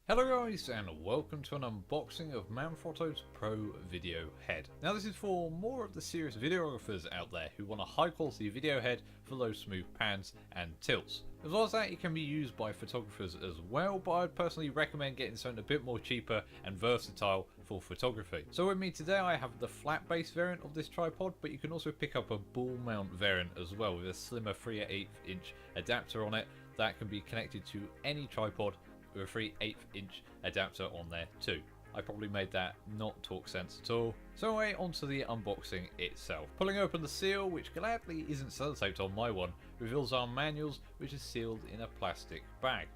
Hello guys and welcome to an unboxing of Manfrotto's Pro Video Head. Now this is for more of the serious videographers out there who want a high quality video head for those smooth pans and tilts. As well as that, it can be used by photographers as well, but I'd personally recommend getting something a bit more cheaper and versatile for photography. So with me today I have the flat base variant of this tripod, but you can also pick up a ball mount variant as well with a slimmer 3/8 inch adapter on it that can be connected to any tripod with a 3/8 inch adapter on there too. I probably made that not talk sense at all. So anyway, onto the unboxing itself. Pulling open the seal, which gladly isn't sellotaped on my one, reveals our manuals, which is sealed in a plastic bag.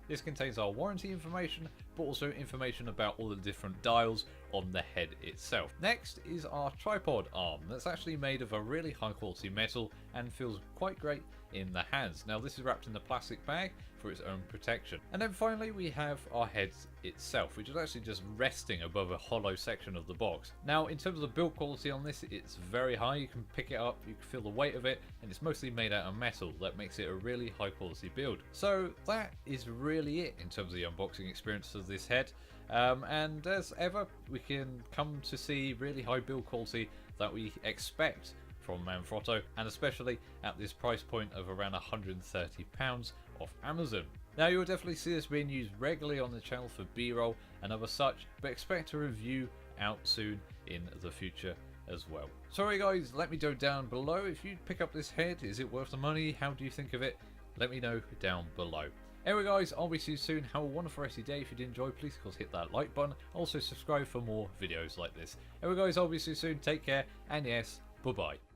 This contains our warranty information, but also information about all the different dials on the head itself. Next is our tripod arm that's actually made of a really high quality metal and feels quite great in the hands. Now this is wrapped in a plastic bag for its own protection. And then finally we have our head itself, which is actually just resting above a hollow section of the box. Now in terms of the build quality on this, it's very high. You can pick it up, you can feel the weight of it, and it's mostly made out of metal. That makes it a really high quality build. So that is really it in terms of the unboxing experience of this head. And as ever, we can come to see really high build quality that we expect from Manfrotto, and especially at this price point of around £130 off Amazon. Now you'll definitely see this being used regularly on the channel for B-roll and other such, but expect a review out soon in the future as well. Sorry guys, let me know down below if you pick up this head. Is it worth the money? How do you think of it? Let me know down below. Anyway guys, I'll be see you soon. Have a wonderful rest of your day. If you did enjoy, please of course hit that like button. Also subscribe for more videos like this. Anyway guys, I'll be see you soon. Take care, and yes, bye bye.